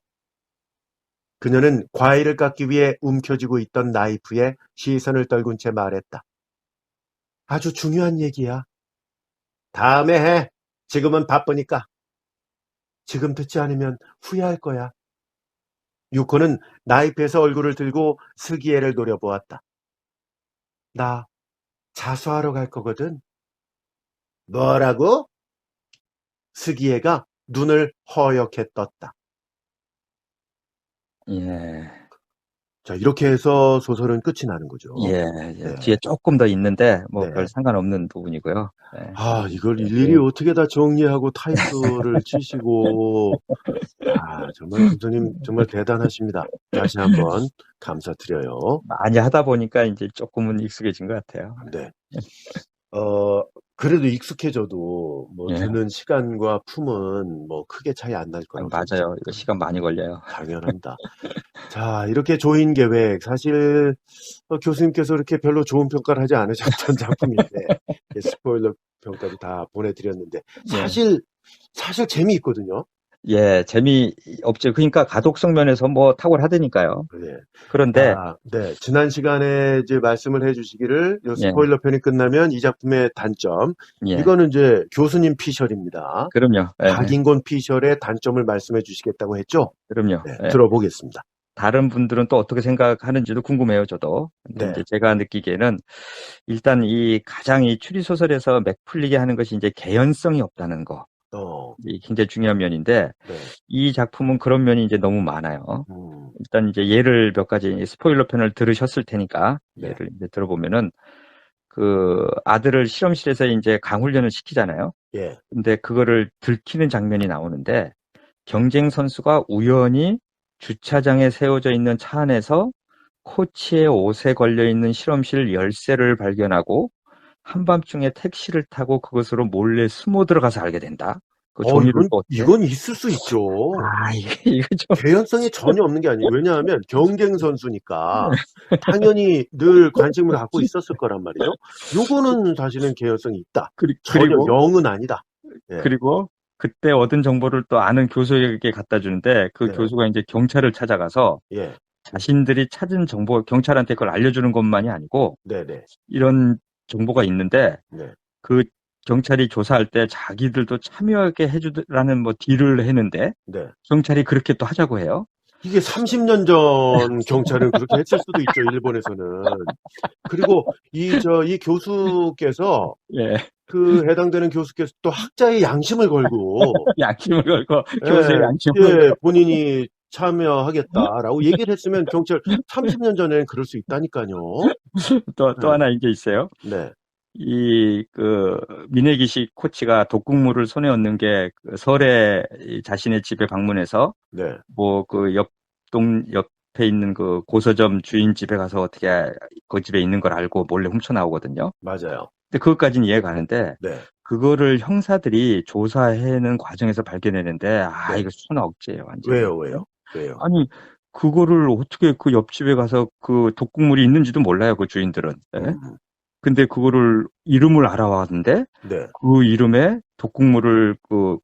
그녀는 과일을 깎기 위해 움켜쥐고 있던 나이프에 시선을 떨군 채 말했다. 아주 중요한 얘기야. 다음에 해. 지금은 바쁘니까. 지금 듣지 않으면 후회할 거야. 유코는 나이프에서 얼굴을 들고 스기에를 노려보았다. 나 자수하러 갈 거거든. 뭐라고? 스기애가 눈을 허옇게 떴다. 예, 자, 이렇게 해서 소설은 끝이 나는 거죠. 예, 네. 뒤에 조금 더 있는데, 뭐, 네. 별 상관없는 부분이고요. 네. 아, 이걸 일일이 어떻게 다 정리하고 타이틀을 치시고, 정말 교수님 정말 대단하십니다. 다시 한번 감사드려요. 많이 하다 보니까 이제 조금은 익숙해진 것 같아요. 네. 그래도 익숙해져도 뭐 예. 드는 시간과 품은 뭐 크게 차이 안 날 거라고 맞아요. 이거 시간 많이 걸려요. 당연합니다. 자, 이렇게 조인 계획. 사실 교수님께서 이렇게 별로 좋은 평가를 하지 않으셨던 작품인데 스포일러 평가도 다 보내드렸는데 사실 재미있거든요. 예, 재미없죠. 그러니까 가독성 면에서 뭐 탁월하다니까요. 네. 그런데 네. 지난 시간에 이제 말씀을 해주시기를 요 예. 스포일러 편이 끝나면 이 작품의 단점, 예, 이거는 이제 교수님 피셜입니다. 그럼요. 예, 박인곤 피셜의 단점을 말씀해 주시겠다고 했죠? 그럼요. 네, 예. 들어보겠습니다. 다른 분들은 또 어떻게 생각하는지도 궁금해요, 저도. 근데 네. 이제 제가 느끼기에는 일단 가장 이 추리소설에서 맥풀리게 하는 것이 이제 개연성이 없다는 거. 이 굉장히 중요한 면인데, 네. 이 작품은 그런 면이 이제 너무 많아요. 음, 일단 이제 예를 몇 가지 스포일러 편을 들으셨을 테니까 네. 예를 이제 들어보면은 그 아들을 실험실에서 이제 강훈련을 시키잖아요. 예. 근데 그거를 들키는 장면이 나오는데 경쟁 선수가 우연히 주차장에 세워져 있는 차 안에서 코치의 옷에 걸려 있는 실험실 열쇠를 발견하고 한밤중에 택시를 타고 그것으로 몰래 숨어 들어가서 알게 된다. 그 종이를 또 어떻게? 이건 있을 수 있죠. 이거 좀 개연성이 전혀 없는 게 아니에요. 왜냐하면 경쟁 선수니까 당연히 늘 관심을 갖고 있었을 거란 말이죠. 요거는 사실은 개연성이 있다. 전혀 그리고 0은 아니다. 예. 그리고 그때 얻은 정보를 또 아는 교수에게 갖다 주는데 그 네. 교수가 이제 경찰을 찾아가서 예. 자신들이 찾은 정보, 경찰한테 그걸 알려주는 것만이 아니고 네네. 이런 정보가 있는데 네. 그 경찰이 조사할 때 자기들도 참여하게 해주라는 뭐 딜을 했는데 네. 경찰이 그렇게 또 하자고 해요. 이게 30년 전 경찰은 그렇게 했을 수도 있죠, 일본에서는. 그리고 이 교수께서 예, 그 해당되는 교수께서 또 학자의 양심을 걸고 양심을 걸고 예, 교수의 양심을 예, 걸고 본인이 참여하겠다라고 얘기를 했으면 경찰 30년 전에는 그럴 수 있다니까요. 또 하나 이게 있어요. 네. 미네기시 코치가 독극물을 손에 얻는 게 설에 자신의 집에 방문해서 네. 뭐 그 옆에 있는 그 고서점 주인 집에 가서 어떻게 그 집에 있는 걸 알고 몰래 훔쳐 나오거든요. 맞아요. 근데 그것까지는 이해가 가는데 네. 그거를 형사들이 조사해내는 과정에서 발견했는데 네. 이거 수나 억지예요, 완전. 왜요? 아니 그거를 어떻게 그 옆집에 가서 그 독극물이 있는지도 몰라요, 그 주인들은. 네? 근데 그거를 이름을 알아왔는데 네. 그 이름에 독극물을 그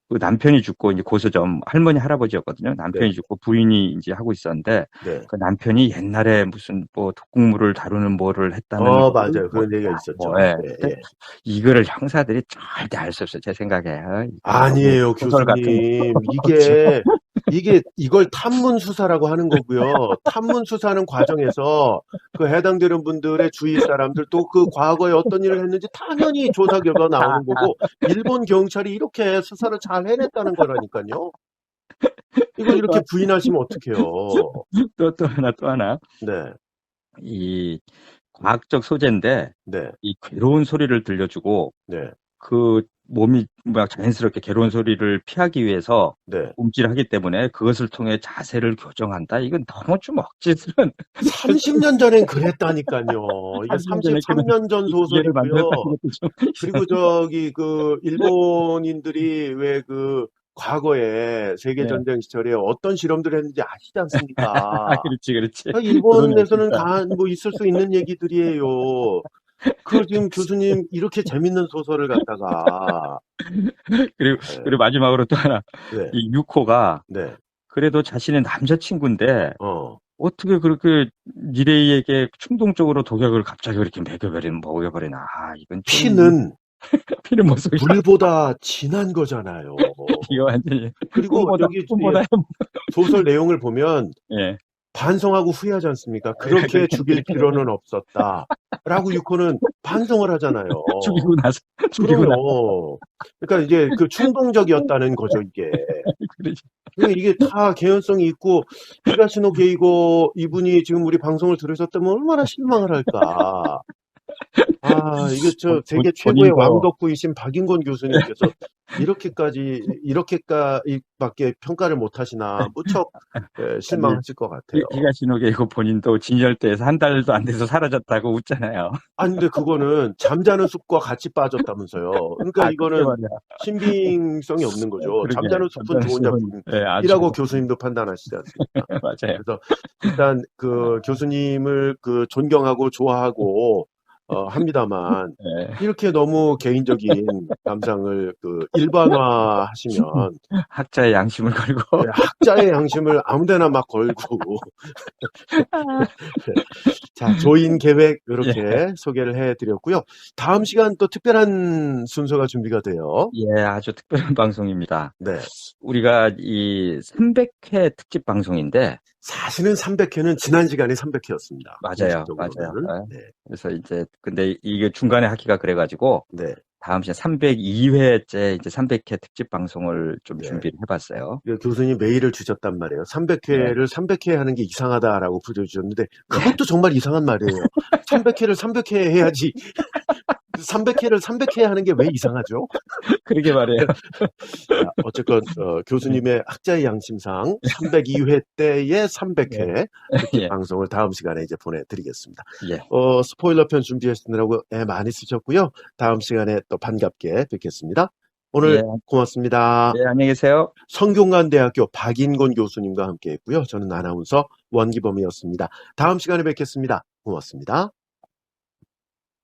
남편이 죽고 이제 고서점 할머니 할아버지였거든요. 남편이 네. 죽고 부인이 이제 하고 있었는데 네. 그 남편이 옛날에 무슨 뭐 독극물을 다루는 뭐를 했다는 맞아요. 그런 얘기가 있었죠. 근데 이거를 형사들이 절대 알 수 없어요. 제 생각에. 아니에요, 교수님. 이걸 탐문 수사라고 하는 거고요. 탐문 수사하는 과정에서 그 해당되는 분들의 주위 사람들 또 그 과거에 어떤 일을 했는지 당연히 조사 결과 나오는 거고 일본 경찰이 이렇게 수사를 잘 해냈다는 거라니까요. 이걸 이렇게 부인하시면 어떡해요. 또 하나. 네. 이 과학적 소재인데 네. 이 괴로운 소리를 들려주고 네. 그 몸이 막 자연스럽게 괴로운 소리를 피하기 위해서 네. 움찔하기 때문에 그것을 통해 자세를 교정한다. 이건 너무 좀 억지스러운. 30년 전엔 그랬다니까요. 이게 33년 전 이해를 소설이고요. 만들었다는 것도 좀 그리고 일본인들이 왜 과거에 세계전쟁 시절에 어떤 실험들을 했는지 아시지 않습니까? 그렇지. 일본에서는 뭐 있을 수 있는 얘기들이에요. 그걸 지금 교수님 이렇게 재밌는 소설을 갖다가. 그리고 마지막으로 또 하나. 네. 이 유코가 네. 그래도 자신의 남자친구인데 어떻게 그렇게 니레이에게 충동적으로 독약을 갑자기 그렇게 먹여버리나. 이건 피는 뭐 소리야. 물보다 진한 거잖아요. 이거 완전히. 그리고 여기 소설 내용을 보면 예. 반성하고 후회하지 않습니까? 그렇게 죽일 필요는 없었다. 라고 유코는 반성을 하잖아요. 죽이고 나서. 그럼요. 그러니까 이제 그 충동적이었다는 거죠, 이게. 그러죠. 이게 다 개연성이 있고, 히가시노 게이고 이분이 지금 우리 방송을 들으셨다면 얼마나 실망을 할까. 아, 이게 세계 최고의 본인도 왕덕후이신 박인권 교수님께서 이렇게까지밖에 평가를 못 하시나, 무척 실망하실 것 같아요. 히가시노게 이거 본인도 진열대에서 한 달도 안 돼서 사라졌다고 웃잖아요. 아니, 근데 그거는 잠자는 숲과 같이 빠졌다면서요. 그러니까 이거는 신빙성이 없는 거죠. 그러게. 잠자는 숲은 좋은 네, 아주 작품이라고 교수님도 판단하시지 않습니까? 맞아요. 그래서 일단 그 교수님을 그 존경하고 좋아하고 합니다만 네. 이렇게 너무 개인적인 감상을 그 일반화하시면 학자의 양심을 걸고. 학자의 양심을 아무데나 막 걸고 자, 조인 계획 이렇게 소개를 해드렸고요. 다음 시간 또 특별한 순서가 준비가 돼요. 예, 아주 특별한 방송입니다. 네. 우리가 이 300회 특집 방송인데. 사실은 300회는 지난 시간이 300회였습니다. 맞아요. 네. 그래서 이제 근데 이게 중간에 하기가 그래가지고 네. 다음 시간 302회째 이제 300회 특집 방송을 좀 네. 준비를 해봤어요. 교수님 메일을 주셨단 말이에요. 300회를 300회 하는 게 이상하다라고 부르주셨는데 그것도 정말 이상한 말이에요. 300회를 300회 해야지. 300회를 300회 하는 게 왜 이상하죠? 그러게 말이에요. 자, 어쨌건 교수님의 학자의 양심상 302회 때의 300회 특집 방송을 다음 시간에 이제 보내드리겠습니다. 예. 스포일러 편 준비하시느라고 애 많이 쓰셨고요. 다음 시간에 또 반갑게 뵙겠습니다. 오늘 고맙습니다. 네, 안녕히 계세요. 성균관대학교 박인권 교수님과 함께 했고요. 저는 아나운서 원기범이었습니다. 다음 시간에 뵙겠습니다. 고맙습니다.